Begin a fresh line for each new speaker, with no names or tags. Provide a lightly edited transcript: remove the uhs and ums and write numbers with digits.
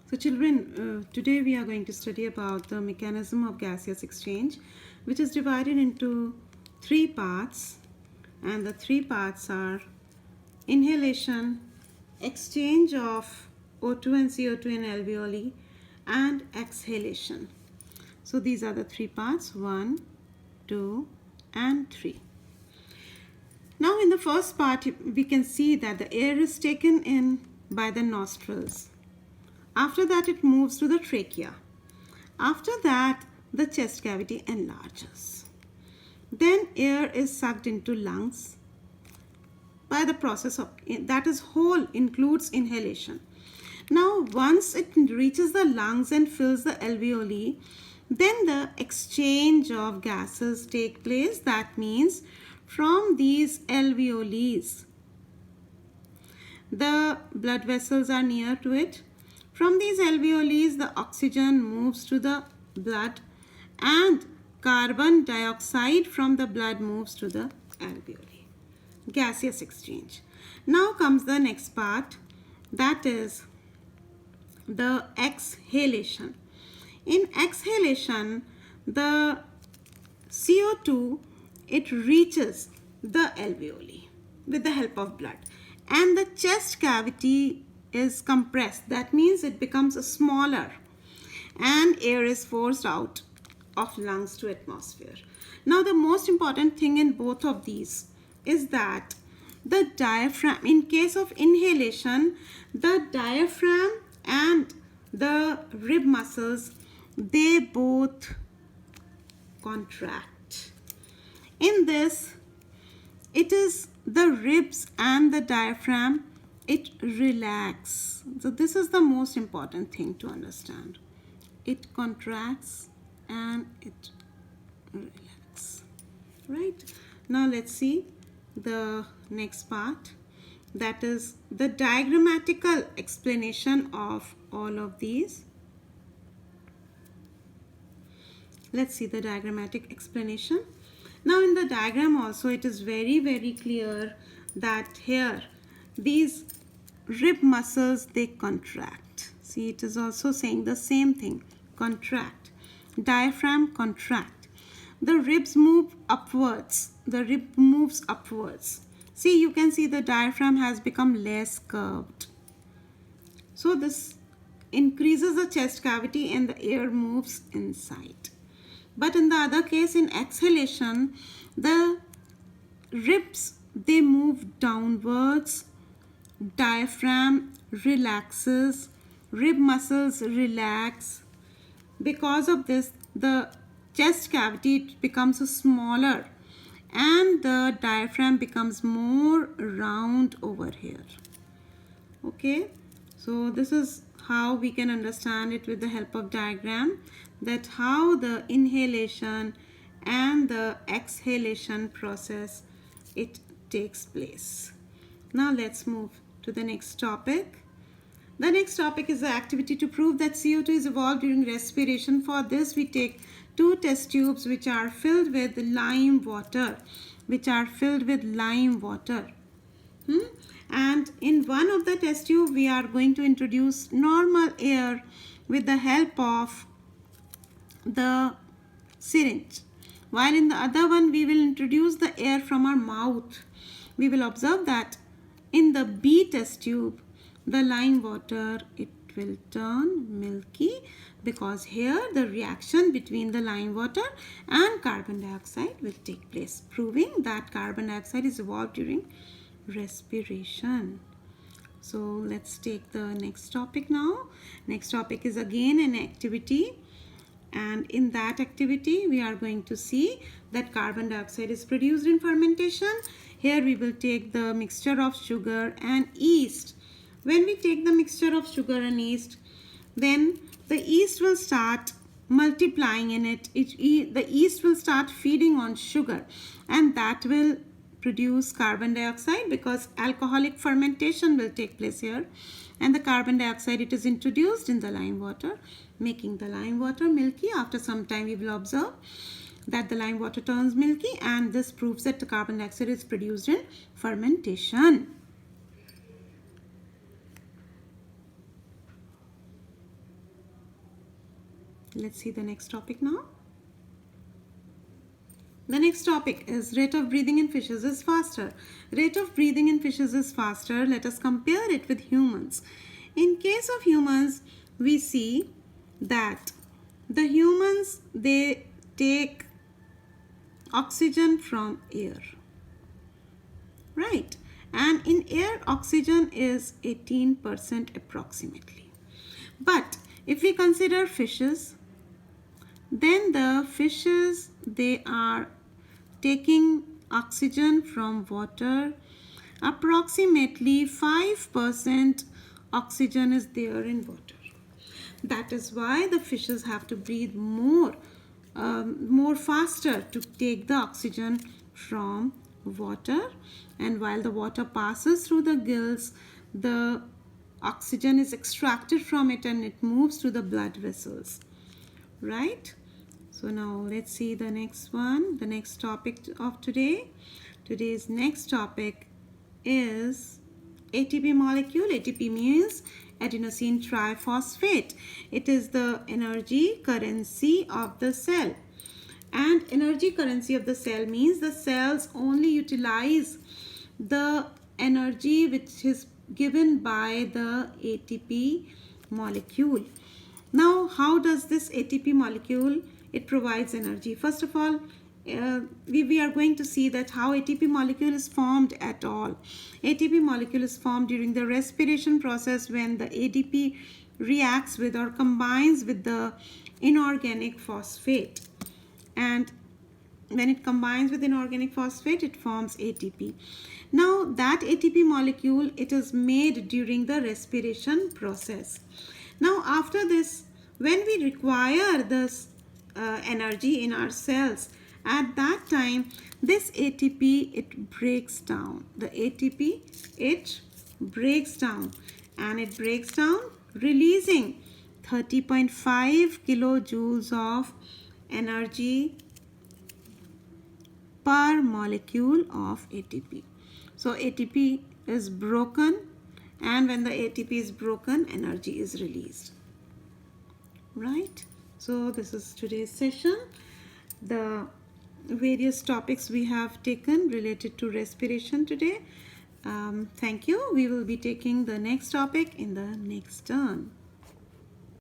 So children, today we are going to study about the mechanism of gaseous exchange, which is divided into three parts, and the three parts are inhalation, exchange of O2 and CO2 in alveoli, and exhalation. So these are the three parts, 1, 2 and 3. Now in the first part we can see that the air is taken in by the nostrils. After that it moves to the trachea. After that the chest cavity enlarges. Then air is sucked into lungs by the process of, that is whole includes inhalation. Now once it reaches the lungs and fills the alveoli, then the exchange of gases take place. That means from these alveoles, the blood vessels are near to it. From these alveoles, the oxygen moves to the blood and carbon dioxide from the blood moves to the alveoli. Gaseous exchange. Now comes the next part, that is the exhalation. In exhalation, the CO2, it reaches the alveoli with the help of blood, and the chest cavity is compressed. That means it becomes smaller and air is forced out of lungs to atmosphere. Now the most important thing in both of these is that the diaphragm, in case of inhalation, the diaphragm and the rib muscles, they both contract. In this, it is the ribs and the diaphragm, it relax. So this is the most important thing to understand. It contracts and it relaxes. Right? Now let's see the next part, that is the diagrammatical explanation of all of these. Let's see the diagrammatic explanation. Now in the diagram also it is very clear that here these rib muscles, they contract. See, it is also saying the same thing, contract. Diaphragm contract. The ribs move upwards. The rib moves upwards. See, you can see the diaphragm has become less curved. So this increases the chest cavity and the air moves inside. But in the other case, in exhalation, the ribs, they move downwards, diaphragm relaxes, rib muscles relax. Because of this, the chest cavity becomes smaller and the diaphragm becomes more round over here. Okay, so this is how we can understand it with the help of diagram, that how the inhalation and the exhalation process, it takes place. Now let's move to the next topic. The next topic is the activity to prove that CO2 is evolved during respiration. For this we take two test tubes which are filled with lime water, and in one of the test tube we are going to introduce normal air with the help of the syringe, while in the other one we will introduce the air from our mouth. We will observe that in the B test tube, the lime water, it will turn milky, because here the reaction between the lime water and carbon dioxide will take place, proving that carbon dioxide is evolved during respiration. So let's take the next topic now. Next topic is again an activity, and in that activity we are going to see that carbon dioxide is produced in fermentation. Here we will take the mixture of sugar and yeast. When we take the mixture of sugar and yeast, then the yeast will start multiplying in it. The yeast will start feeding on sugar, and that will produce carbon dioxide, because alcoholic fermentation will take place here, and the carbon dioxide, it is introduced in the lime water, making the lime water milky. After some time we will observe that the lime water turns milky, and this proves that the carbon dioxide is produced in fermentation. Let's see the next topic now. The next topic is rate of breathing in fishes is faster. Rate of breathing in fishes is faster. Let us compare it with humans. In case of humans, we see that the humans, they take oxygen from air, right? And in air, oxygen is 18% approximately. But if we consider fishes, then the fishes, they are taking oxygen from water. Approximately 5% oxygen is there in water. That is why the fishes have to breathe more faster to take the oxygen from water. And while the water passes through the gills, the oxygen is extracted from it and it moves through the blood vessels, right? So now let's see the next one, the next topic of today. Today's next topic is ATP molecule. ATP means adenosine triphosphate. It is the energy currency of the cell. And energy currency of the cell means the cells only utilize the energy which is given by the ATP molecule. Now, how does this ATP molecule, it provides energy? First of all, we are going to see that how ATP molecule is formed at all. ATP molecule is formed during the respiration process when the ADP reacts with or combines with the inorganic phosphate. And when it combines with inorganic phosphate, it forms ATP. Now, that ATP molecule, it is made during the respiration process. Now, after this, when we require this energy in our cells, at that time, this ATP, it breaks down. The ATP, it breaks down, and it breaks down releasing 30.5 kilojoules of energy per molecule of ATP. So ATP is broken, and when the ATP is broken, energy is released, right? So this is today's session. The various topics we have taken related to respiration today. Thank you. We will be taking the next topic in the next turn.